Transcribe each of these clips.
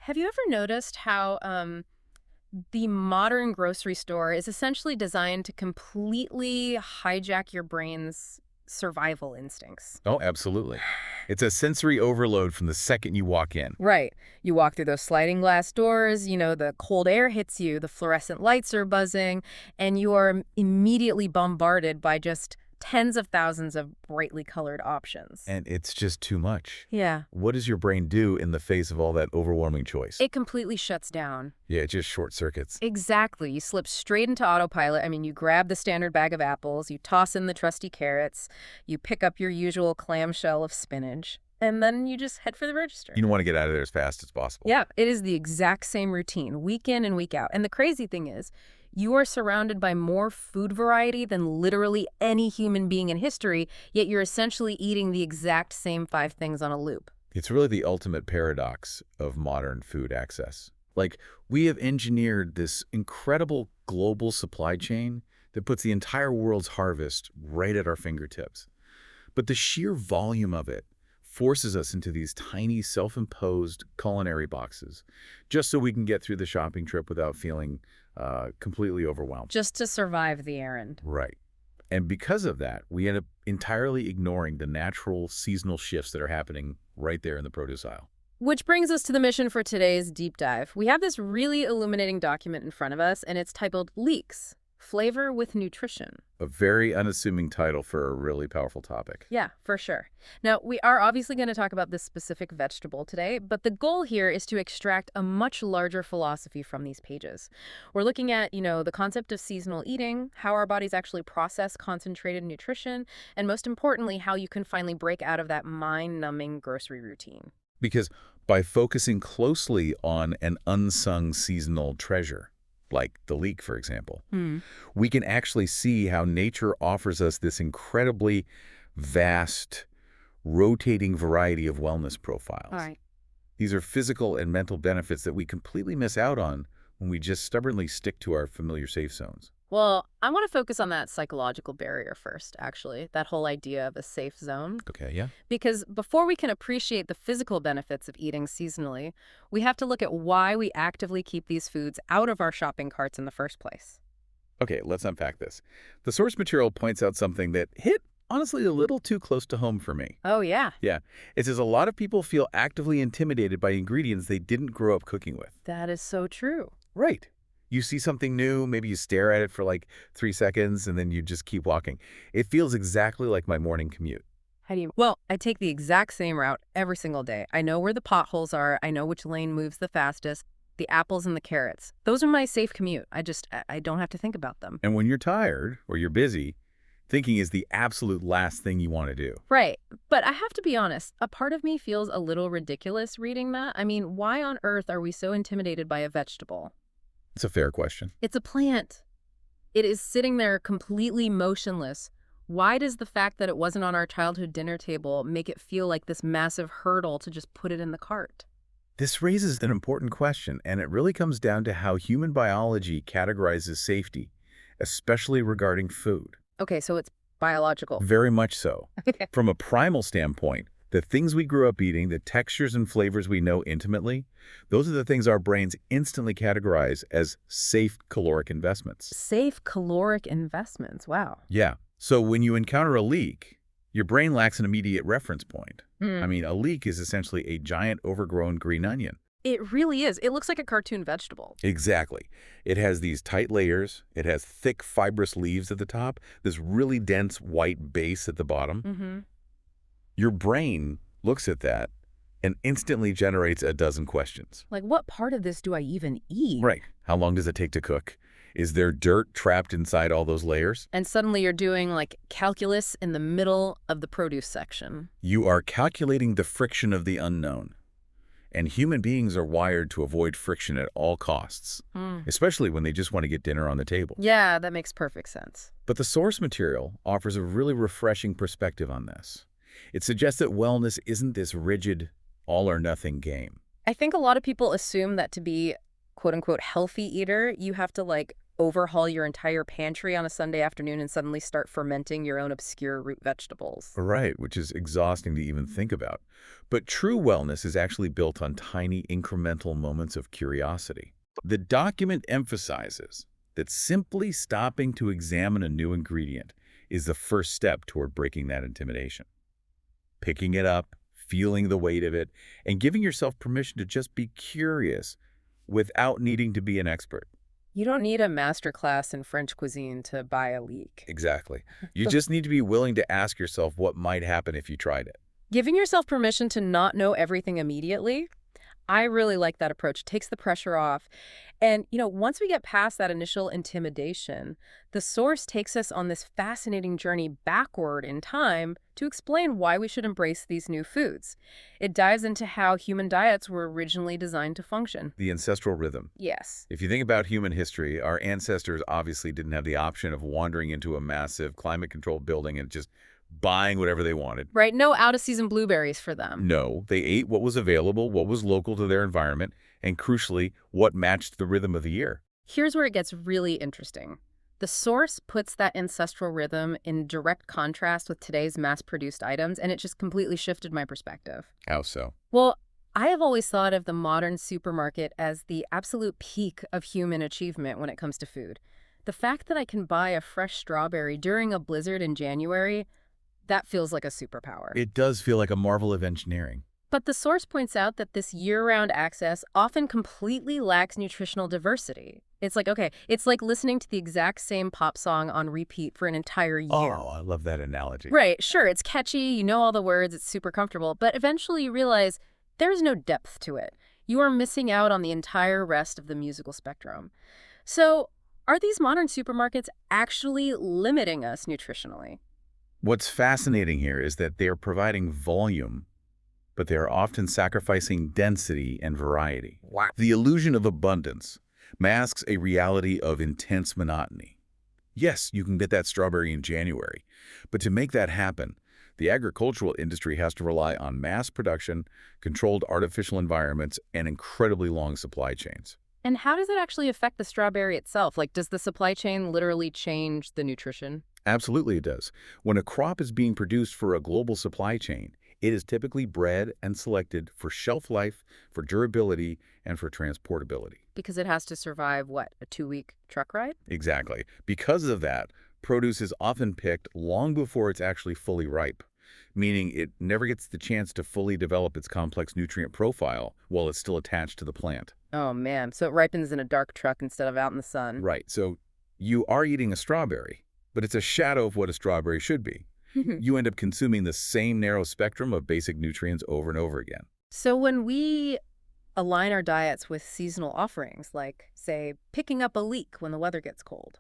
Have you ever noticed how the modern grocery store is essentially designed to completely hijack your brain's survival instincts? Oh, absolutely. It's a sensory overload from the second you walk in. Right. You walk through those sliding glass doors, the cold air hits you, the fluorescent lights are buzzing, and you are immediately bombarded by just tens of thousands of brightly colored options. And it's just too much. Yeah. What does your brain do in the face of all that overwhelming choice? It completely shuts down. Yeah, it just short circuits. Exactly. You slip straight into autopilot. I mean, you grab the standard bag of apples, you toss in the trusty carrots, you pick up your usual clamshell of spinach, and then you just head for the register. You don't want to get out of there as fast as possible. Yeah, it is the exact same routine, week in and week out. And the crazy thing is, you are surrounded by more food variety than literally any human being in history, yet you're essentially eating the exact same 5 things on a loop. It's really the ultimate paradox of modern food access. Like, we have engineered this incredible global supply chain that puts the entire world's harvest right at our fingertips. But the sheer volume of it forces us into these tiny self-imposed culinary boxes just so we can get through the shopping trip without feeling completely overwhelmed. Just to survive the errand. Right. And because of that, we end up entirely ignoring the natural seasonal shifts that are happening right there in the produce aisle. Which brings us to the mission for today's deep dive. We have this really illuminating document in front of us, and it's titled Leeks, Flavor with Nutrition. A very unassuming title for a really powerful topic. Yeah, for sure. Now, we are obviously going to talk about this specific vegetable today, but the goal here is to extract a much larger philosophy from these pages. We're looking at, the concept of seasonal eating, how our bodies actually process concentrated nutrition, and most importantly, how you can finally break out of that mind-numbing grocery routine. Because by focusing closely on an unsung seasonal treasure, like the leek, for example, we can actually see how nature offers us this incredibly vast, rotating variety of wellness profiles. All right. These are physical and mental benefits that we completely miss out on when we just stubbornly stick to our familiar safe zones. Well, I want to focus on that psychological barrier first, actually, that whole idea of a safe zone. Okay, yeah? Because before we can appreciate the physical benefits of eating seasonally, we have to look at why we actively keep these foods out of our shopping carts in the first place. Okay, let's unpack this. The source material points out something that hit, honestly, a little too close to home for me. Oh, yeah. Yeah, it says a lot of people feel actively intimidated by ingredients they didn't grow up cooking with. That is so true. Right. You see something new, maybe you stare at it for like 3 seconds, and then you just keep walking. It feels exactly like my morning commute. How do you... Well, I take the exact same route every single day. I know where the potholes are. I know which lane moves the fastest. The apples and the carrots. Those are my safe commute. I don't have to think about them. And when you're tired or you're busy, thinking is the absolute last thing you want to do. Right. But I have to be honest, a part of me feels a little ridiculous reading that. I mean, why on earth are we so intimidated by a vegetable? It's a fair question. It's a plant. It is sitting there completely motionless. Why does the fact that it wasn't on our childhood dinner table make it feel like this massive hurdle to just put it in the cart? This raises an important question, and it really comes down to how human biology categorizes safety, especially regarding food. Okay, so it's biological. Very much so. From a primal standpoint, the things we grew up eating, the textures and flavors we know intimately, those are the things our brains instantly categorize as safe caloric investments. Safe caloric investments. Wow. Yeah. So when you encounter a leek, your brain lacks an immediate reference point. I mean, a leek is essentially a giant overgrown green onion. It really is. It looks like a cartoon vegetable. Exactly. It has these tight layers. It has thick fibrous leaves at the top, this really dense white base at the bottom. Your brain looks at that and instantly generates a dozen questions. Like, what part of this do I even eat? Right. How long does it take to cook? Is there dirt trapped inside all those layers? And suddenly you're doing, like, calculus in the middle of the produce section. You are calculating the friction of the unknown. And human beings are wired to avoid friction at all costs, especially when they just want to get dinner on the table. Yeah, that makes perfect sense. But the source material offers a really refreshing perspective on this. It suggests that wellness isn't this rigid, all-or-nothing game. I think a lot of people assume that to be quote-unquote healthy eater, you have to, like, overhaul your entire pantry on a Sunday afternoon and suddenly start fermenting your own obscure root vegetables. Right, which is exhausting to even think about. But true wellness is actually built on tiny incremental moments of curiosity. The document emphasizes that simply stopping to examine a new ingredient is the first step toward breaking that intimidation. Picking it up, feeling the weight of it, and giving yourself permission to just be curious without needing to be an expert. You don't need a master class in French cuisine to buy a leek. Exactly. You just need to be willing to ask yourself what might happen if you tried it. Giving yourself permission to not know everything immediately, I really like that approach. It takes the pressure off. And, once we get past that initial intimidation, the source takes us on this fascinating journey backward in time to explain why we should embrace these new foods. It dives into how human diets were originally designed to function. The ancestral rhythm. Yes. If you think about human history, our ancestors obviously didn't have the option of wandering into a massive climate-controlled building and just buying whatever they wanted. Right, no out-of-season blueberries for them. No, they ate what was available, what was local to their environment, and crucially, what matched the rhythm of the year. Here's where it gets really interesting. The source puts that ancestral rhythm in direct contrast with today's mass-produced items, and it just completely shifted my perspective. How so? Well, I have always thought of the modern supermarket as the absolute peak of human achievement when it comes to food. The fact that I can buy a fresh strawberry during a blizzard in January, that feels like a superpower. It does feel like a marvel of engineering. But the source points out that this year-round access often completely lacks nutritional diversity. It's like listening to the exact same pop song on repeat for an entire year. Oh, I love that analogy. Right, sure, it's catchy, you know all the words, it's super comfortable, but eventually you realize there's no depth to it. You are missing out on the entire rest of the musical spectrum. So, are these modern supermarkets actually limiting us nutritionally? What's fascinating here is that they are providing volume, but they are often sacrificing density and variety. Wow. The illusion of abundance masks a reality of intense monotony. Yes, you can get that strawberry in January, but to make that happen, the agricultural industry has to rely on mass production, controlled artificial environments, and incredibly long supply chains. And how does it actually affect the strawberry itself? Does the supply chain literally change the nutrition? Absolutely it does. When a crop is being produced for a global supply chain, it is typically bred and selected for shelf life, for durability, and for transportability. Because it has to survive, what, a 2-week truck ride? Exactly. Because of that, produce is often picked long before it's actually fully ripe, meaning it never gets the chance to fully develop its complex nutrient profile while it's still attached to the plant. Oh, man. So it ripens in a dark truck instead of out in the sun. Right. So you are eating a strawberry, but it's a shadow of what a strawberry should be. You end up consuming the same narrow spectrum of basic nutrients over and over again. So when we align our diets with seasonal offerings, like, say, picking up a leek when the weather gets cold,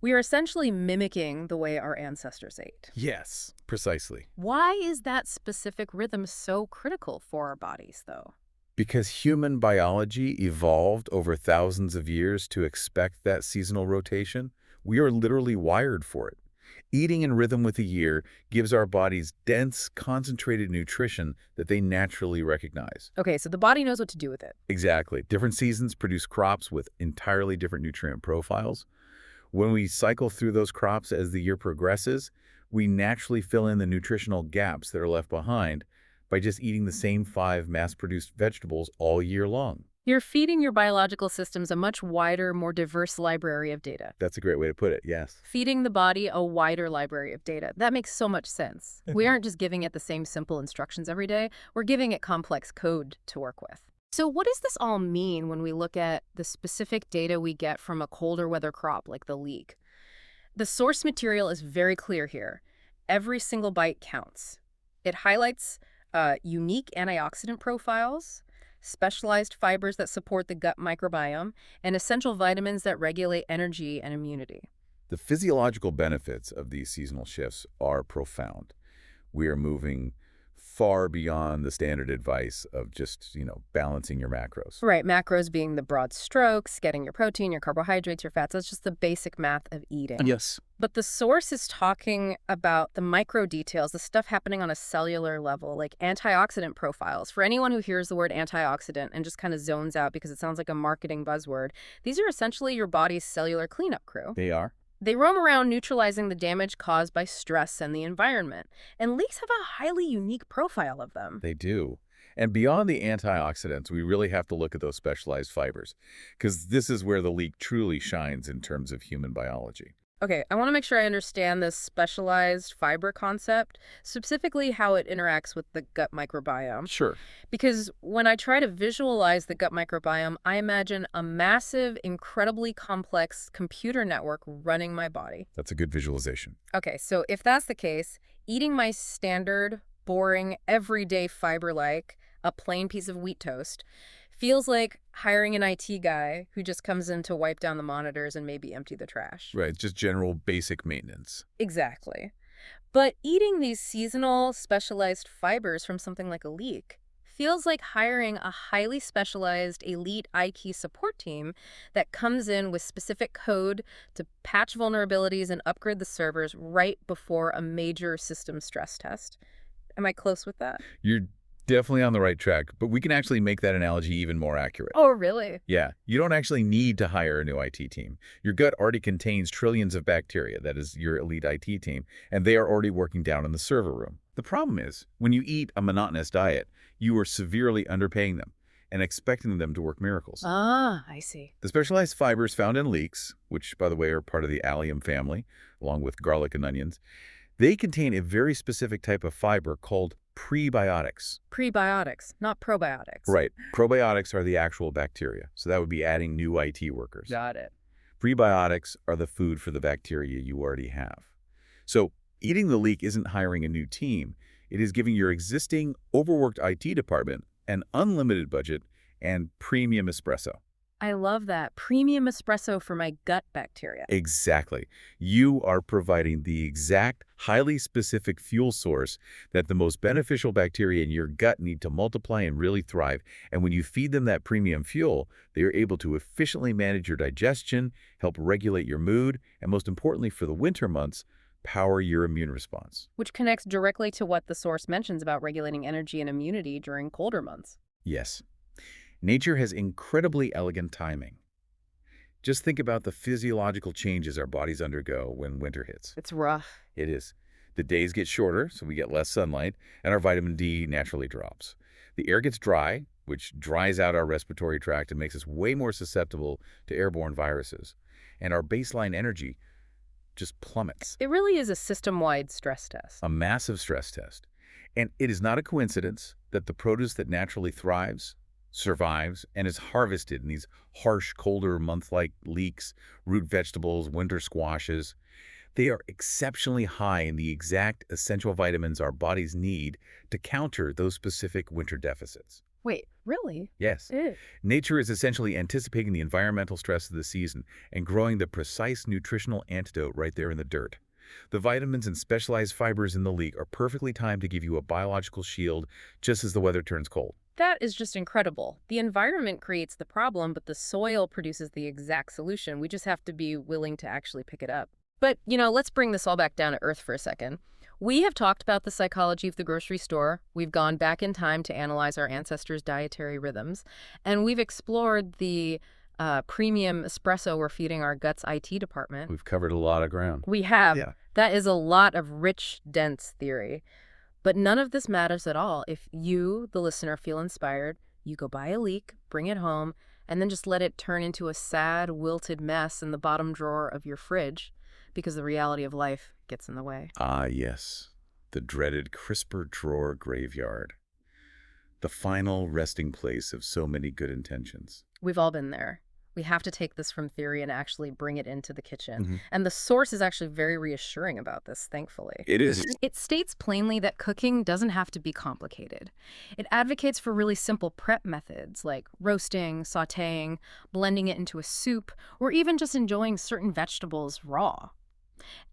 we are essentially mimicking the way our ancestors ate. Yes, precisely. Why is that specific rhythm so critical for our bodies, though? Because human biology evolved over thousands of years to expect that seasonal rotation, we are literally wired for it. Eating in rhythm with the year gives our bodies dense, concentrated nutrition that they naturally recognize. Okay, so the body knows what to do with it. Exactly. Different seasons produce crops with entirely different nutrient profiles. When we cycle through those crops as the year progresses, we naturally fill in the nutritional gaps that are left behind by just eating the same 5 mass-produced vegetables all year long. You're feeding your biological systems a much wider, more diverse library of data. That's a great way to put it, yes. Feeding the body a wider library of data. That makes so much sense. We aren't just giving it the same simple instructions every day. We're giving it complex code to work with. So what does this all mean when we look at the specific data we get from a colder weather crop like the leek? The source material is very clear here. Every single bite counts. It highlights unique antioxidant profiles, specialized fibers that support the gut microbiome, and essential vitamins that regulate energy and immunity. The physiological benefits of these seasonal shifts are profound. We are moving far beyond the standard advice of just, balancing your macros. Right, macros being the broad strokes, getting your protein, your carbohydrates, your fats. That's just the basic math of eating. Yes. But the source is talking about the micro details, the stuff happening on a cellular level, like antioxidant profiles. For anyone who hears the word antioxidant and just kind of zones out because it sounds like a marketing buzzword, these are essentially your body's cellular cleanup crew. They are? They roam around neutralizing the damage caused by stress and the environment. And leeks have a highly unique profile of them. They do. And beyond the antioxidants, we really have to look at those specialized fibers, because this is where the leek truly shines in terms of human biology. Okay, I want to make sure I understand this specialized fiber concept, specifically how it interacts with the gut microbiome. Sure. Because when I try to visualize the gut microbiome, I imagine a massive, incredibly complex computer network running my body. That's a good visualization. Okay, so if that's the case, eating my standard, boring, everyday fiber like a plain piece of wheat toast feels like hiring an IT guy who just comes in to wipe down the monitors and maybe empty the trash. Right, just general basic maintenance. Exactly. But eating these seasonal, specialized fibers from something like a leek feels like hiring a highly specialized elite IT support team that comes in with specific code to patch vulnerabilities and upgrade the servers right before a major system stress test. Am I close with that? You're definitely on the right track, but we can actually make that analogy even more accurate. Oh, really? Yeah, you don't actually need to hire a new IT team. Your gut already contains trillions of bacteria, that is your elite IT team, and they are already working down in the server room. The problem is, when you eat a monotonous diet, you are severely underpaying them and expecting them to work miracles. Ah, I see. The specialized fibers found in leeks, which, by the way, are part of the allium family, along with garlic and onions, they contain a very specific type of fiber called prebiotics. Prebiotics, not probiotics. Right. Probiotics are the actual bacteria, so that would be adding new IT workers. Got it. Prebiotics are the food for the bacteria you already have. So eating the leek isn't hiring a new team. It is giving your existing overworked IT department an unlimited budget and premium espresso. I love that. Premium espresso for my gut bacteria. Exactly. You are providing the exact, highly specific fuel source that the most beneficial bacteria in your gut need to multiply and really thrive. And when you feed them that premium fuel, they are able to efficiently manage your digestion, help regulate your mood, and most importantly for the winter months, power your immune response. Which connects directly to what the source mentions about regulating energy and immunity during colder months. Yes. Nature has incredibly elegant timing. Just think about the physiological changes our bodies undergo when winter hits. It's rough. It is. The days get shorter, so we get less sunlight, and our vitamin D naturally drops. The air gets dry, which dries out our respiratory tract and makes us way more susceptible to airborne viruses. And our baseline energy just plummets. It really is a system-wide stress test. A massive stress test. And it is not a coincidence that the produce that naturally thrives, survives, and is harvested in these harsh, colder months like leeks, root vegetables, winter squashes, they are exceptionally high in the exact essential vitamins our bodies need to counter those specific winter deficits. Wait, really? Yes. Ew. Nature is essentially anticipating the environmental stress of the season and growing the precise nutritional antidote right there in the dirt. The vitamins and specialized fibers in the leek are perfectly timed to give you a biological shield just as the weather turns cold. That is just incredible. The environment creates the problem, but the soil produces the exact solution. We just have to be willing to actually pick it up. But, let's bring this all back down to earth for a second. We have talked about the psychology of the grocery store. We've gone back in time to analyze our ancestors' dietary rhythms. And we've explored the premium espresso we're feeding our guts IT department. We've covered a lot of ground. We have. Yeah. That is a lot of rich, dense theory. But none of this matters at all if you, the listener, feel inspired. You go buy a leek, bring it home, and then just let it turn into a sad, wilted mess in the bottom drawer of your fridge because the reality of life gets in the way. Ah, yes. The dreaded crisper drawer graveyard. The final resting place of so many good intentions. We've all been there. We have to take this from theory and actually bring it into the kitchen. Mm-hmm. And the source is actually very reassuring about this, thankfully. It is. It states plainly that cooking doesn't have to be complicated. It advocates for really simple prep methods like roasting, sautéing, blending it into a soup, or even just enjoying certain vegetables raw.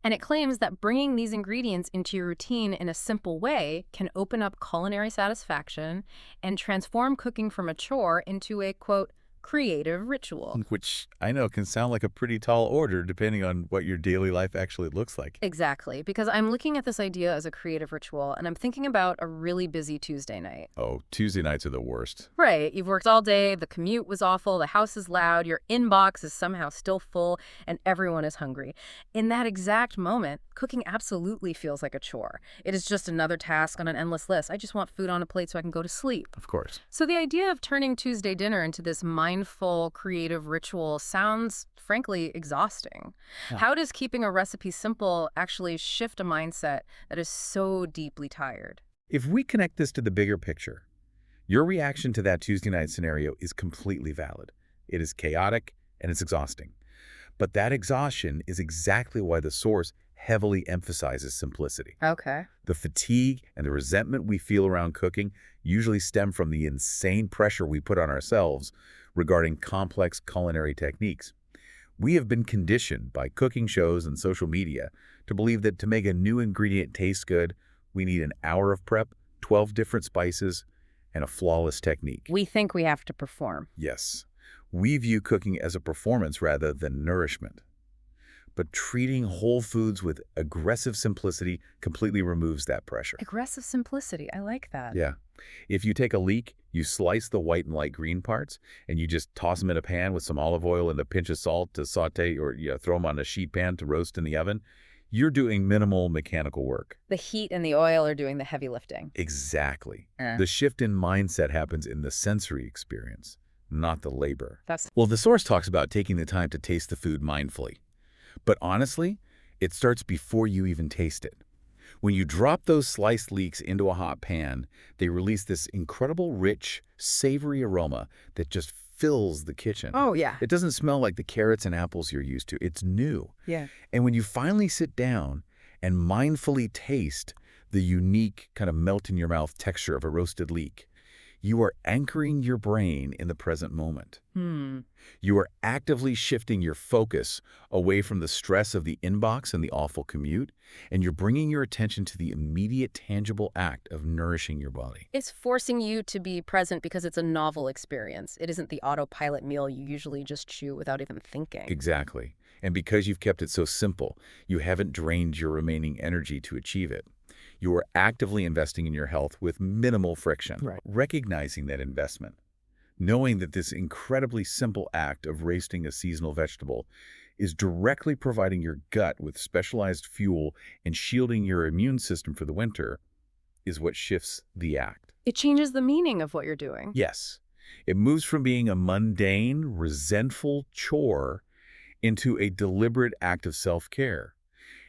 And it claims that bringing these ingredients into your routine in a simple way can open up culinary satisfaction and transform cooking from a chore into a, quote, creative ritual. Which I know can sound like a pretty tall order depending on what your daily life actually looks like. Exactly, because I'm looking at this idea as a creative ritual, and I'm thinking about a really busy Tuesday night. Oh, Tuesday nights are the worst. Right, you've worked all day, the commute was awful, the house is loud, your inbox is somehow still full, and everyone is hungry. In that exact moment, cooking absolutely feels like a chore. It is just another task on an endless list. I just want food on a plate so I can go to sleep. Of course. So the idea of turning Tuesday dinner into this mindful, creative ritual sounds, frankly, exhausting. Yeah. How does keeping a recipe simple actually shift a mindset that is so deeply tired? If we connect this to the bigger picture, your reaction to that Tuesday night scenario is completely valid. It is chaotic and it's exhausting. But that exhaustion is exactly why the source heavily emphasizes simplicity. Okay. The fatigue and the resentment we feel around cooking usually stem from the insane pressure we put on ourselves regarding complex culinary techniques. We have been conditioned by cooking shows and social media to believe that to make a new ingredient taste good, we need an hour of prep, 12 different spices, and a flawless technique. We think we have to perform. Yes, we view cooking as a performance rather than nourishment. But treating whole foods with aggressive simplicity completely removes that pressure. Aggressive simplicity. I like that. Yeah. If you take a leek, you slice the white and light green parts, and you just toss them in a pan with some olive oil and a pinch of salt to saute, or throw them on a sheet pan to roast in the oven, you're doing minimal mechanical work. The heat and the oil are doing the heavy lifting. Exactly. The shift in mindset happens in the sensory experience, not the labor. Well, the source talks about taking the time to taste the food mindfully. But honestly, it starts before you even taste it. When you drop those sliced leeks into a hot pan, they release this incredible, rich, savory aroma that just fills the kitchen. Oh, yeah. It doesn't smell like the carrots and apples you're used to. It's new. Yeah. And when you finally sit down and mindfully taste the unique kind of melt-in-your-mouth texture of a roasted leek, you are anchoring your brain in the present moment. You are actively shifting your focus away from the stress of the inbox and the awful commute, and you're bringing your attention to the immediate, tangible act of nourishing your body. It's forcing you to be present because it's a novel experience. It isn't the autopilot meal you usually just chew without even thinking. Exactly. And because you've kept it so simple, you haven't drained your remaining energy to achieve it. You are actively investing in your health with minimal friction. Right. Recognizing that investment, knowing that this incredibly simple act of roasting a seasonal vegetable is directly providing your gut with specialized fuel and shielding your immune system for the winter, is what shifts the act. It changes the meaning of what you're doing. Yes, it moves from being a mundane, resentful chore into a deliberate act of self-care.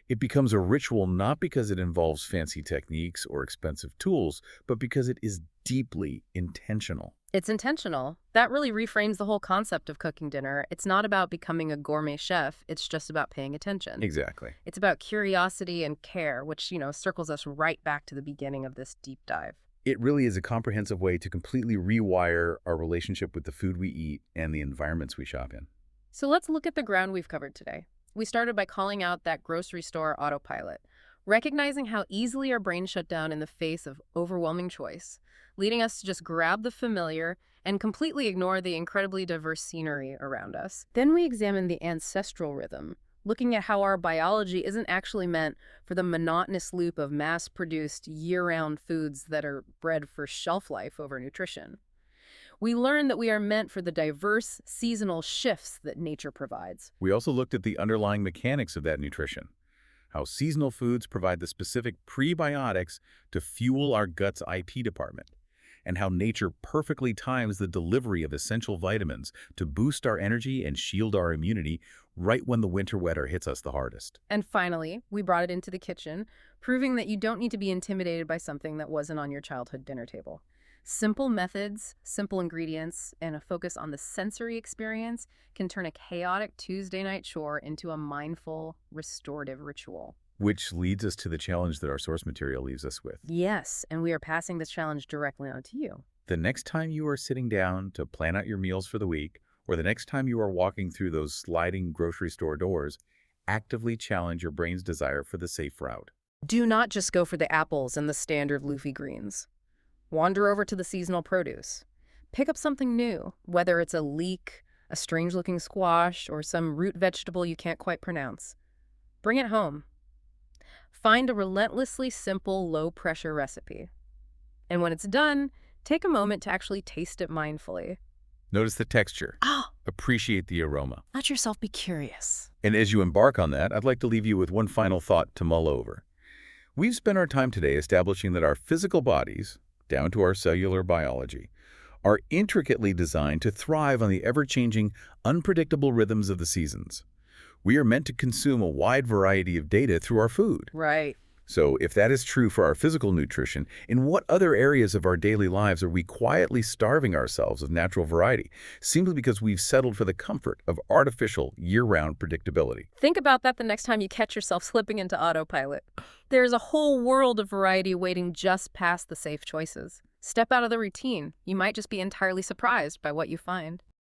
It becomes a ritual not because it involves fancy techniques or expensive tools, but because it is deeply intentional. It's intentional. That really reframes the whole concept of cooking dinner. It's not about becoming a gourmet chef. It's just about paying attention. Exactly. It's about curiosity and care, which, circles us right back to the beginning of this deep dive. It really is a comprehensive way to completely rewire our relationship with the food we eat and the environments we shop in. So let's look at the ground we've covered today. We started by calling out that grocery store autopilot, recognizing how easily our brains shut down in the face of overwhelming choice, leading us to just grab the familiar and completely ignore the incredibly diverse scenery around us. Then we examined the ancestral rhythm, looking at how our biology isn't actually meant for the monotonous loop of mass-produced, year-round foods that are bred for shelf life over nutrition. We learned that we are meant for the diverse, seasonal shifts that nature provides. We also looked at the underlying mechanics of that nutrition, how seasonal foods provide the specific prebiotics to fuel our gut's IP department, and how nature perfectly times the delivery of essential vitamins to boost our energy and shield our immunity right when the winter weather hits us the hardest. And finally, we brought it into the kitchen, proving that you don't need to be intimidated by something that wasn't on your childhood dinner table. Simple methods, simple ingredients, and a focus on the sensory experience can turn a chaotic Tuesday night chore into a mindful, restorative ritual. Which leads us to the challenge that our source material leaves us with. Yes, and we are passing this challenge directly on to you. The next time you are sitting down to plan out your meals for the week, or the next time you are walking through those sliding grocery store doors, actively challenge your brain's desire for the safe route. Do not just go for the apples and the standard leafy greens. Wander over to the seasonal produce. Pick up something new, whether it's a leek, a strange-looking squash, or some root vegetable you can't quite pronounce. Bring it home. Find a relentlessly simple, low-pressure recipe. And when it's done, take a moment to actually taste it mindfully. Notice the texture. Ah, Appreciate the aroma. let yourself be curious. And as you embark on that, I'd like to leave you with one final thought to mull over. We've spent our time today establishing that our physical bodies, down to our cellular biology, are intricately designed to thrive on the ever-changing, unpredictable rhythms of the seasons. We are meant to consume a wide variety of data through our food. Right. So if that is true for our physical nutrition, in what other areas of our daily lives are we quietly starving ourselves of natural variety, simply because we've settled for the comfort of artificial, year-round predictability? Think about that the next time you catch yourself slipping into autopilot. There's a whole world of variety waiting just past the safe choices. Step out of the routine. You might just be entirely surprised by what you find.